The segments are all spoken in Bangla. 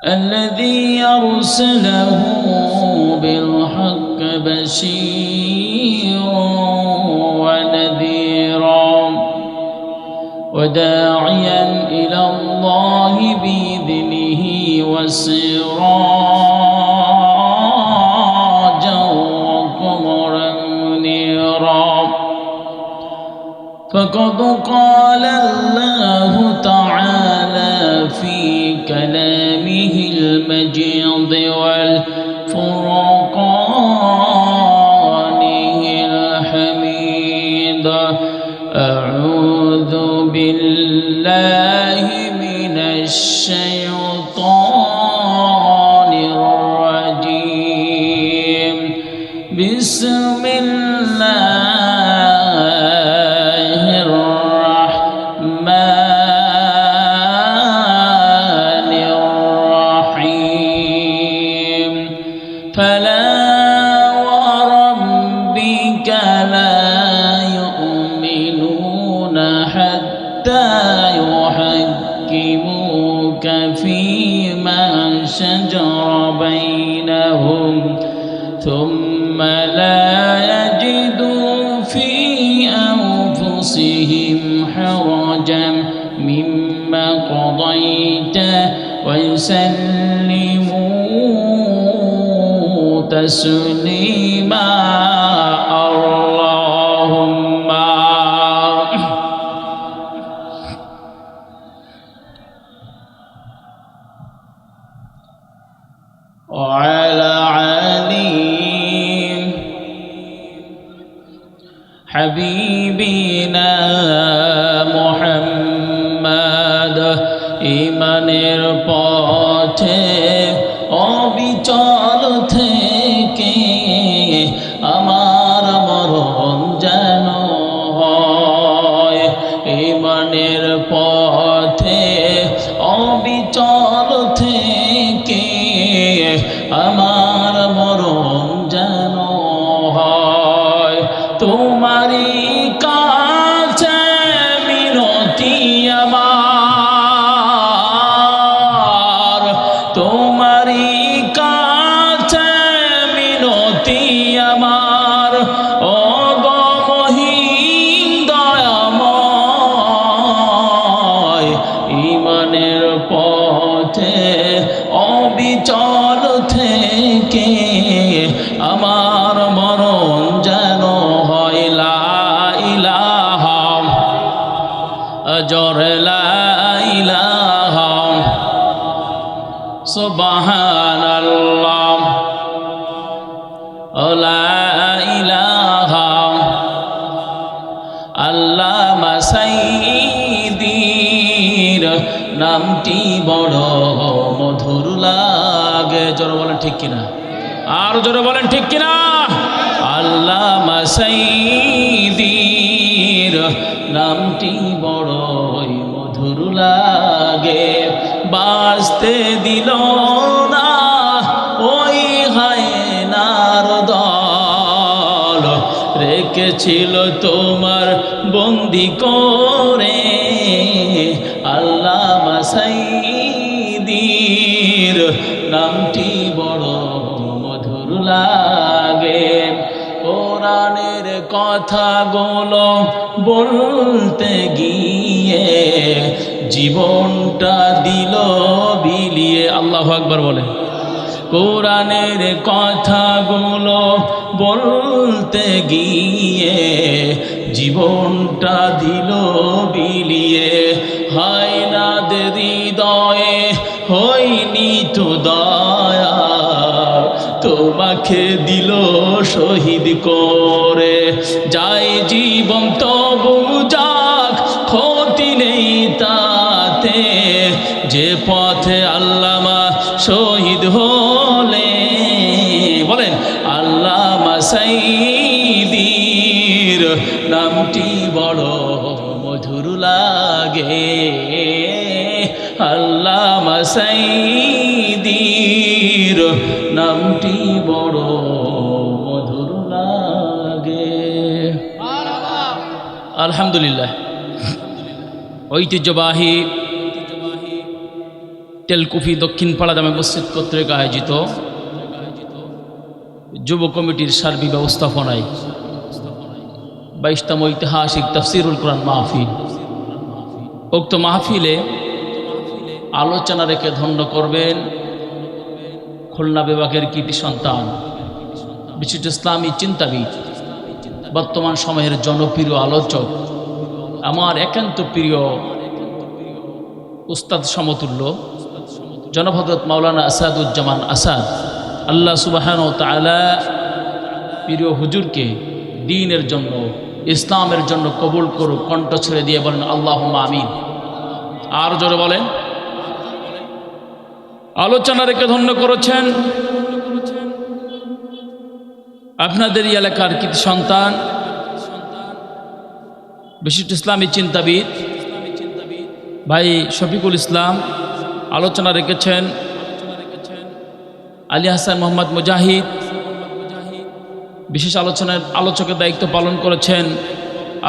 الذي أرسله بالحق بشيرا ونذيرا وداعيا إلى الله بإذنه وسراجا وقمرا منيرا فقد قال الله تعالى في كلامه المجيد والفرقانه الحميد أعوذ بالله من الشيطان الرجيم بسم الله الرحمن الرحيم فلا وربك لا يؤمنون حتى يحكموك فيما شجر بينهم ثم لا يجدوا في أنفسهم حرجا مما قضيت ويسلموا تسليما اللهم وعلى علي حبيبنا محمد ইমানের পথে অবিচল থেকে আমার মরণ যেন হয় ইমানের পথে অবিচল থেকে আমার মরণ যেন হয় তোমারই কাছে মিনতি আমার তোমারই কাছে মিনতি আমার অগমহীন দয়াময় ইমানের পথে অবিচল থেকে আমার মরণ যেন হয় লা ইলাহা জোরে লা ইলাহা সুবহানাল্লাহ লা ইলাহা আল্লামা সাইয়্যিদির নামটি বড় মধুর লাগে জোরে বলেন ঠিক কিনা আর জোরে বলেন ঠিক কিনা আল্লামা সাইয়্যিদির নামটি বড়ই মধুর লাগে বাঁচতে দিল না ওই হায়নার দল রেখেছিল তোমার বন্দি করে আল্লামা সাইয়্যিদির নামটি বড় মধুর লাগে কোরআনের কথাগুলো বলতে গিয়ে জীবনটা দিল বিলিয়ে আল্লাহু আকবার বলে কোরআনের কথাগুলো বলতে গিয়ে জীবনটা দিল বিলিয়ে হায়নাদের হৃদয়ে হয়নি তো দয়া তোমাকে দিল শহীদ করে যায় জীবন তবু যাক ক্ষতি নেই তাতে যে পথে আল্লামা শহীদ হলে বলেন আল্লামা সাইয়্যিদির নামটি বড় মধুর লাগে আল্লামা সাইয়্যিদির নামটি বড় মধুর লাগে আলহামদুলিল্লাহ ঐতিহ্যবাহী তেলকুফি দক্ষিণ পাড়া জামে মসজিদ কর্তৃক আয়োজিত যুব কমিটির সার্বিক ব্যবস্থাপনায় 22তম ঐতিহাসিক তাফসিরুল কোরআন মাহফিল। উক্ত মাহফিলে আলোচনা রেখে ধন্য করবেন খুলনা বিভাগের কৃতি সন্তান, বিশিষ্ট ইসলামী চিন্তাবিদ, বর্তমান সময়ের জনপ্রিয় আলোচক, আমার একান্ত প্রিয় উস্তাদ সমতুল্য জনাব হযরত মাওলানা আসাদুজ্জামান আসাদ। আল্লাহ সুবহানাহু ওয়া তাআলা প্রিয় হুজুরকে দ্বীনের জন্য, ইসলামের জন্য কবুল করুক। কণ্ঠ ছেড়ে দিয়ে বলেন আল্লাহুম্মা আমিন। আর জোরে বলেন। আলোচনা রেখে ধন্য করেছেন আপনাদেরই এলাকার কৃতি সন্তান, বিশিষ্ট ইসলামী চিন্তাবিদ ভাই শফিকুল ইসলাম। আলোচনা রেখেছেন আলী হাসান মোহাম্মদ মুজাহিদ। বিশেষ আলোচকের দায়িত্ব পালন করেছেন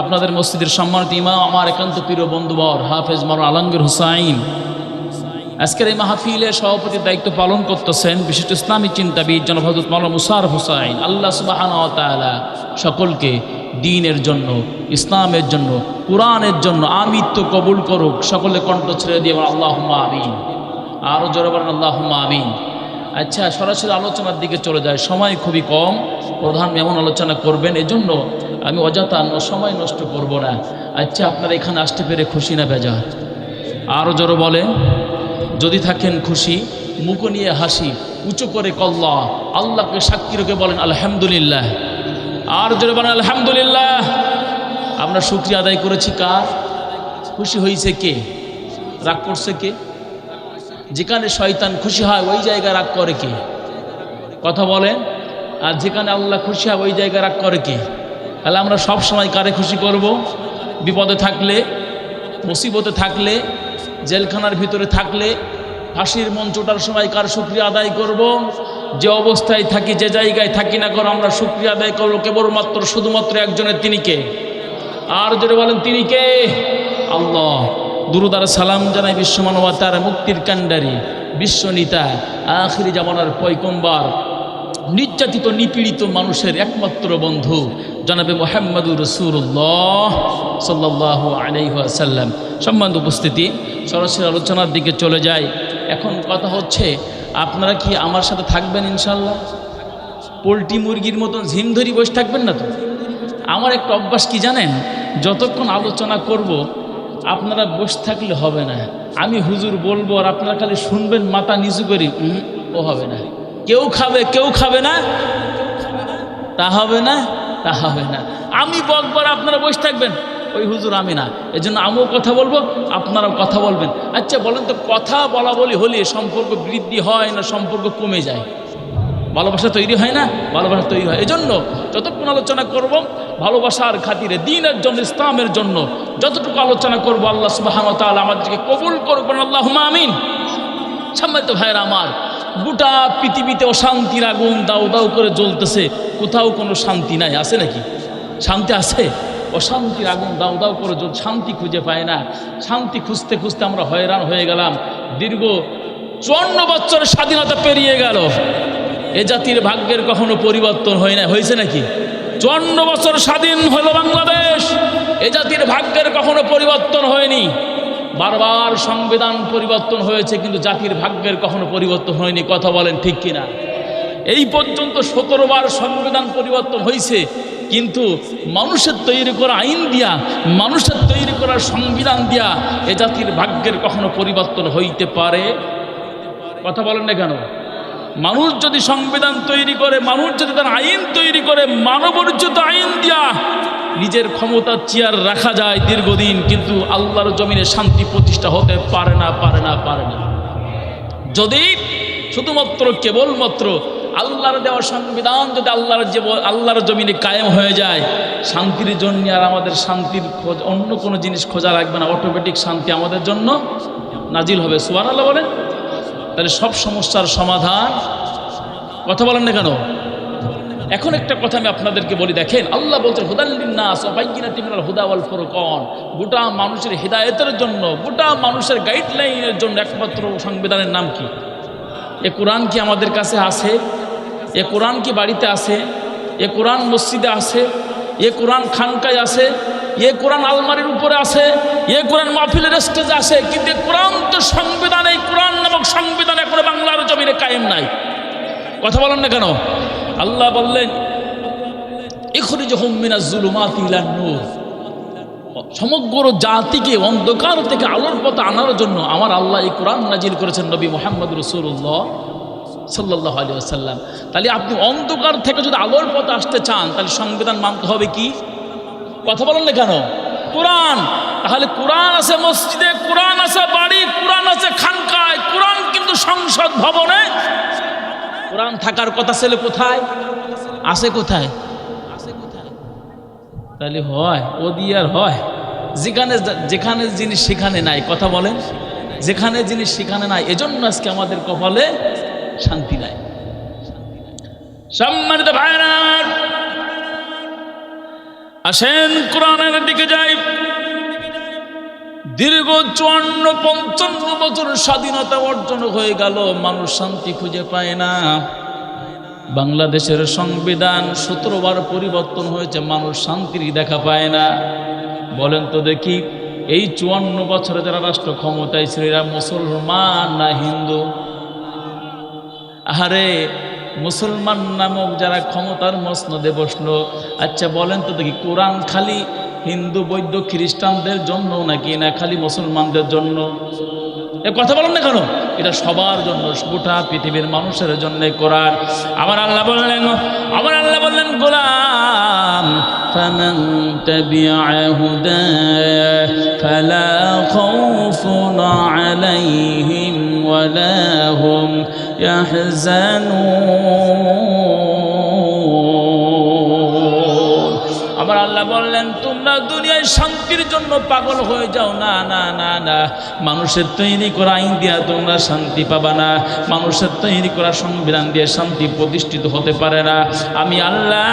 আপনাদের মসজিদের সম্মানিত ইমাম, আমার একান্ত প্রিয় বন্ধুবর হাফেজ মাওলানা আলমগীর হুসাইন। আজকের এই মাহফিলের সভাপতির দায়িত্ব পালন করতেছেন বিশিষ্ট ইসলামী চিন্তাবিদ জনাব হযরত মাওলানা মুশাররফ হুসাইন। আল্লাহ সুবহানাহু ওয়া তাআলা সকলকে দ্বীনের জন্য, ইসলামের জন্য, কোরআনের জন্য আমিত্ব কবুল করুক। সকলে কণ্ঠ ছেড়ে দিয়ে আল্লাহুম্মা আমিন। আরও জোরে বলেন আল্লাহুম্মা আমিন। আচ্ছা, সরাসরি আলোচনার দিকে চলে যায়, সময় খুবই কম, প্রধান এমন আলোচনা করবেন, এজন্য আমি অযথা সময় নষ্ট করব না। আচ্ছা, আপনারা এখানে আসতে পেরে খুশি না বেজার? আরও জোরে বলেন। যদি থাকেন খুশি, মুখ নিয়ে হাসি, উঁচু করে কল্লা আল্লাহকে সাক্ষী রেখে বলেন আলহামদুলিল্লাহ। আর জোরে বলেন আলহামদুলিল্লাহ। আমরা শুকরিয়া আদায় করেছি কার? খুশি হয়েছে কে? রাগ করছে কে? যেখানে শয়তান খুশি হয় ওই জায়গায় রাগ করে কে? কথা বলেন। আর যেখানে আল্লাহ খুশি হয় ওই জায়গায় রাগ করে কে? তাহলে আমরা সব সময় কারে খুশি করব? বিপদে থাকলে, মুসিবতে থাকলে, জেলখানার ভিতরে থাকলে, ফাঁসির মঞ্চ ওঠার সময় কার শুকরিয়া আদায় করব? যে অবস্থায় থাকি, যে জায়গায় থাকি না করো, আমরা শুকরিয়া আদায় করবো কেবলমাত্র শুধুমাত্র একজনের, তিনি কে? আর যদি বলেন তিনি কে? আল্লাহ। দুরূদ আর সালাম জানাই বিশ্বমানবতার মুক্তির কাণ্ডারি, বিশ্বনীতা, আখিরি জামানার পয়গম্বর, নির্যাতিত নিপীড়িত মানুষের একমাত্র বন্ধু জনাবে মুহাম্মদুর রাসূলুল্লাহ সাল্লাল্লাহু আলাইহি ওয়াসাল্লাম। সম্মানিত উপস্থিতি, সরাসরি আলোচনার দিকে চলে যায়। এখন কথা হচ্ছে, আপনারা কি আমার সাথে থাকবেন ইনশাল্লাহ? পোলট্রি মুরগির মতন ঝিম ধরি বসে থাকবেন না তো? আমার একটা অভ্যাস কি জানেন? যতক্ষণ আলোচনা করব আপনারা বসে থাকলে হবে না। আমি হুজুর বলবো আর আপনারা খালি শুনবেন মাথা নিচু করি, ও হবে না। কেউ খাবে, কেউ খাবে না, তা হবে না, তা হবে না। আমি বকবার আপনারা বসে থাকবেন, ওই হুজুর আমি না। এজন্য আমিও কথা বলবো, আপনারাও কথা বলবেন। আচ্ছা বলেন তো, কথা বলা বলি হলে সম্পর্ক বৃদ্ধি হয় না সম্পর্ক কমে যায়? ভালোবাসা তৈরি হয় না? ভালোবাসা তৈরি হয়। এজন্য যতক্ষণ আলোচনা করব ভালোবাসার খাতিরে, দ্বীনের জন্য, ইসলামের জন্য যতটুকু আলোচনা করব, আল্লাহ সুবহানাহু ওয়া তাআলা আমাদেরকে কবুল করবেন। আল্লাহুম্মা আমিন। সম্মানিত ভাইয়েরা আমার, গোটা পৃথিবীতে অশান্তির আগুন দাউ দাউ করে জ্বলতেছে, কোথাও কোনো শান্তি নাই। আছে নাকি? শান্তি আছে? অশান্তির আগুন দাউ দাউ করে শান্তি খুঁজে পায় না। শান্তি খুঁজতে খুঁজতে আমরা হয়রান হয়ে গেলাম। দীর্ঘ 54 বছর স্বাধীনতা পেরিয়ে গেল, এ জাতির ভাগ্যের কখনো পরিবর্তন হয় না। হয়েছে নাকি? 54 বছর স্বাধীন হলো বাংলাদেশ, এ জাতির ভাগ্যের কখনো পরিবর্তন হয়নি। বারবার সংবিধান পরিবর্তন হয়েছে, কিন্তু জাতির ভাগ্যের কখনো পরিবর্তন হয়নি। কথা বলেন ঠিক কিনা? এই পর্যন্ত 17 বার সংবিধান পরিবর্তন হয়েছে, কিন্তু মানুষের তৈরি করা আইন দিয়া, মানুষের তৈরি করা সংবিধান দিয়া এ জাতির ভাগ্যের কখনো পরিবর্তন হইতে পারে? কথা বলেন না কেন? মানুষ যদি সংবিধান তৈরি করে, মানুষ যদি তার আইন তৈরি করে, মানবরচিত আইন দিয়া নিজের ক্ষমতার চেয়ার রাখা যায় দীর্ঘদিন, কিন্তু আল্লাহর জমিনে শান্তি প্রতিষ্ঠা হতে পারে না, পারে না, পারে না। যদি শুধুমাত্র কেবলমাত্র আল্লাহর দেওয়া সংবিধান যদি আল্লাহর জমিনে কায়েম হয়ে যায়, শান্তির জন্য আর আমাদের শান্তির খোঁজ, অন্য কোনো জিনিস খোঁজা লাগবে না, অটোমেটিক শান্তি আমাদের জন্য নাজিল হবে। সুবহানাল্লাহ বলেন। তাহলে সব সমস্যার সমাধান, কথা বলেন না কেন? এখন একটা কথা আমি আপনাদেরকে বলি, দেখেন আল্লাহ বলছেন হুদাল্লিন্নাস ওয়া বাইয়িনাতিন মিনাল হুদা ওয়াল ফুরকান, গোটা মানুষের হিদায়াতের জন্য, গোটা মানুষের গাইডলাইনের জন্য একমাত্র সংবিধানের নাম কি? এ কোরআন কি আমাদের কাছে আছে? এ কোরআন কি বাড়িতে আছে? এ কোরআন মসজিদে আছে? এ কোরআন খানকায় আছে? এ কোরআন আলমারির উপরে আছে? এ কোরআন মাহফিলের স্টেজে আছে? কিন্তু কোরআন তো সংবিধান, এই কোরআন নামক সংবিধান এখন বাংলার জমিনে কায়েম নাই। কথা বলেন না কেন? আল্লাহ বললেন ইখরিজহুম মিনাজ যুলুমাতি ইলান নূর, সমগ্র জাতিকে অন্ধকার থেকে আলোর পথে আনার জন্য আমার আল্লাহ এই কোরআন নাজিল করেছেন নবী মুহাম্মদ রাসূলুল্লাহ সাল্লাল্লাহু আলাইহি ওয়াসাল্লাম। তাহলে আপনি অন্ধকার থেকে যদি আলোর পথে আসতে চান তাহলে সংবিধান মানতে হবে কি? কথা বলেন না কেন? কোরআন। তাহলে কোরআন আছে মসজিদে, কোরআন আছে বাড়ি, কোরআন আছে খানকায়, কোরআন কিন্তু সংসদ ভবনে। কোরআন থাকার কথা ছিল কোথায়? আছে কোথায়? তাহলে হয় ও দিয়ে আর হয়? যেখানে যেখানে জিনিস সেখানে নাই। কথা বলেন, যেখানে জিনিস সেখানে নাই। এজন্য আজকে আমাদের কপালে শান্তি নাই। সম্মানিত ভাইরা, আসেন কোরআনের দিকে যাই। দীর্ঘ 54-55 বছর স্বাধীনতা অর্জন হয়ে গেল, মানুষ শান্তি খুঁজে পায় না। বাংলাদেশের সংবিধান 17 বার পরিবর্তন হয়েছে, মানুষ শান্তির দেখা পায় না। বলেন তো দেখি, এই 54 বছরে যারা রাষ্ট্র ক্ষমতায় ছিল এরা মুসলমান না হিন্দু? আরে মুসলমান নামক যারা ক্ষমতার মসনদে বসলো, আচ্ছা বলেন তো দেখি কোরআন খালি হিন্দু বৌদ্ধ খ্রিস্টানদের জন্য নাকি না খালি মুসলমানদের জন্য? এ কথা বলেন না কেন? এটা সবার জন্য, গোটা পৃথিবীর মানুষের জন্য কোরআন। আমার আল্লাহ বললেন গোলাম ফামান তাবিআ হুদা ফালা খাউফুন আলাইহিম ওয়ালা হুম ইয়াহজানুন। আমার আল্লাহ বললেন তোমরা দুনিয়ায় শান্তির জন্য পাগল হয়ে যাও না, না না না। মানুষের তৈরি করা আইন দিয়া তোমরা শান্তি পাবা না, মানুষের তৈরি করা সংবিধান দিয়ে শান্তি প্রতিষ্ঠিত হতে পারে না। আমি আল্লাহ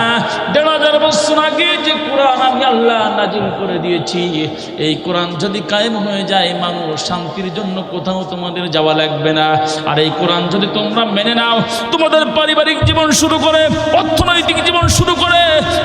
1500 বছর আগে যে কোরআন আমি আল্লাহ নাজিল করে দিয়েছি, এই কোরআন যদি কায়েম হয়ে যায় মানুষ শান্তির জন্য কোথাও তোমাদের যাওয়া লাগবে না। আর এই কোরআন যদি তোমরা মেনে নাও, তোমাদের পারিবারিক জীবন শুরু করে অর্থনৈতিক জীবন শুরু করে